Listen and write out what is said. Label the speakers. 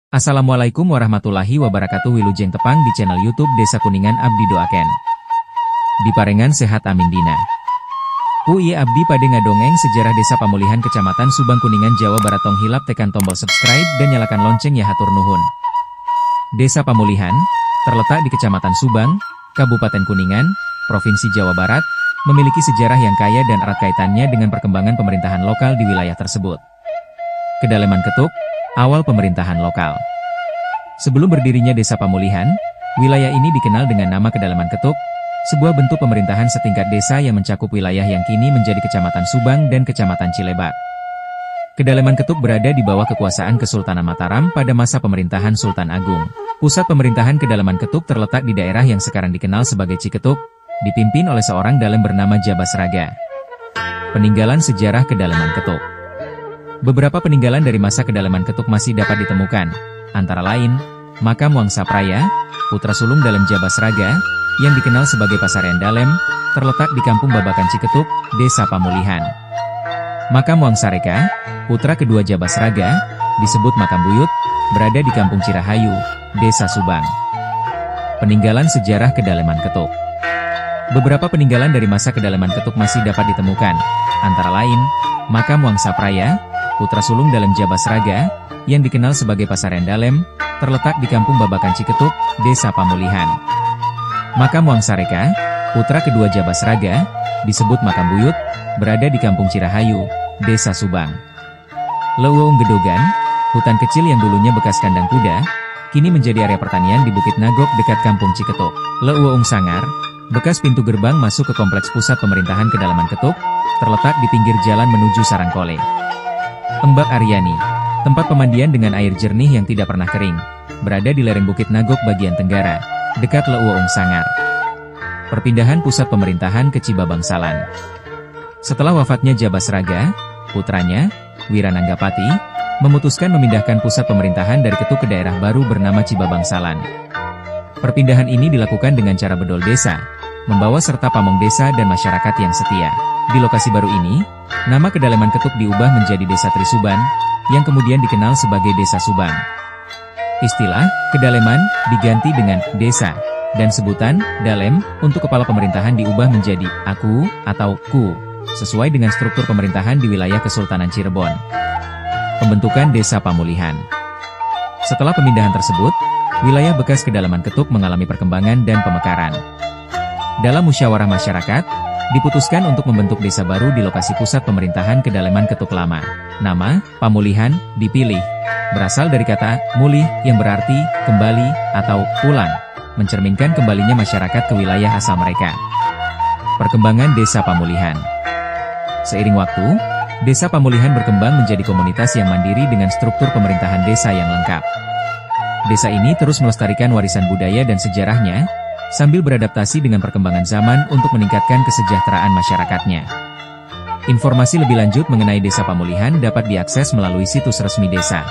Speaker 1: Assalamualaikum warahmatullahi wabarakatuh. Wilujeng tepang di channel YouTube Desa Kuningan Abdi Doaken. Di parengan sehat amin dina. Uiye Abdi pada ngadongeng sejarah Desa Pamulihan Kecamatan Subang Kuningan Jawa Barat. Tong hilap tekan tombol subscribe dan nyalakan lonceng ya hatur nuhun. Desa Pamulihan, terletak di Kecamatan Subang, Kabupaten Kuningan, Provinsi Jawa Barat, memiliki sejarah yang kaya dan erat kaitannya dengan perkembangan pemerintahan lokal di wilayah tersebut. Kedalaman ketuk, awal pemerintahan lokal. Sebelum berdirinya Desa Pamulihan, wilayah ini dikenal dengan nama Kedalaman Ketuk, sebuah bentuk pemerintahan setingkat desa yang mencakup wilayah yang kini menjadi Kecamatan Subang dan Kecamatan Cilebak. Kedalaman Ketuk berada di bawah kekuasaan Kesultanan Mataram pada masa pemerintahan Sultan Agung. Pusat pemerintahan Kedalaman Ketuk terletak di daerah yang sekarang dikenal sebagai Ciketuk, dipimpin oleh seorang dalem bernama Jabasraga. Peninggalan sejarah Kedalaman Ketuk. Beberapa peninggalan dari masa Kedalaman Ketuk masih dapat ditemukan, antara lain, makam Wangsa Praya, putra sulung Dalem Jabasraga, yang dikenal sebagai Pasarian Dalem, terletak di Kampung Babakan Ciketuk, Desa Pamulihan. Makam Wangsa Reka, putra kedua Jabasraga, disebut Makam Buyut, berada di Kampung Cirahayu, Desa Subang. Peninggalan sejarah Kedalaman Ketuk. Beberapa peninggalan dari masa Kedalaman Ketuk masih dapat ditemukan, antara lain, makam Wangsa Praya, putra sulung Dalem Jabasraga, yang dikenal sebagai Pasarian Dalem, terletak di Kampung Babakan Ciketuk, Desa Pamulihan. Makam Wangsa Reka, putra kedua Jabasraga, disebut Makam Buyut, berada di Kampung Cirahayu, Desa Subang. Leuweung Gedogan, hutan kecil yang dulunya bekas kandang kuda, kini menjadi area pertanian di Bukit Nagok dekat Kampung Ciketuk. Leuweung Sangar, bekas pintu gerbang masuk ke kompleks pusat pemerintahan Kedalaman Ketuk, terletak di pinggir jalan menuju Sarangkole. Embak Aryani, tempat pemandian dengan air jernih yang tidak pernah kering, berada di lereng Bukit Nagok bagian tenggara, dekat Leuweung Sangar. Perpindahan pusat pemerintahan ke Cibabangsalan. Setelah wafatnya Jabasraga, putranya, Wirananggapati, memutuskan memindahkan pusat pemerintahan dari Ketuk ke daerah baru bernama Cibabangsalan. Perpindahan ini dilakukan dengan cara bedol desa, membawa serta pamong desa dan masyarakat yang setia. Di lokasi baru ini, nama Kedalaman Ketuk diubah menjadi Desa Trisuban, yang kemudian dikenal sebagai Desa Subang. Istilah Kedaleman diganti dengan Desa, dan sebutan Dalem untuk kepala pemerintahan diubah menjadi Aku atau Ku, sesuai dengan struktur pemerintahan di wilayah Kesultanan Cirebon. Pembentukan Desa Pamulihan. Setelah pemindahan tersebut, wilayah bekas Kedalaman Ketuk mengalami perkembangan dan pemekaran. Dalam musyawarah masyarakat, diputuskan untuk membentuk desa baru di lokasi pusat pemerintahan Kedalaman Ketuk lama. Nama, Pamulihan, dipilih. Berasal dari kata, mulih, yang berarti, kembali, atau pulang, mencerminkan kembalinya masyarakat ke wilayah asal mereka. Perkembangan Desa Pamulihan. Seiring waktu, Desa Pamulihan berkembang menjadi komunitas yang mandiri dengan struktur pemerintahan desa yang lengkap. Desa ini terus melestarikan warisan budaya dan sejarahnya, sambil beradaptasi dengan perkembangan zaman untuk meningkatkan kesejahteraan masyarakatnya. Informasi lebih lanjut mengenai Desa Pamulihan dapat diakses melalui situs resmi desa.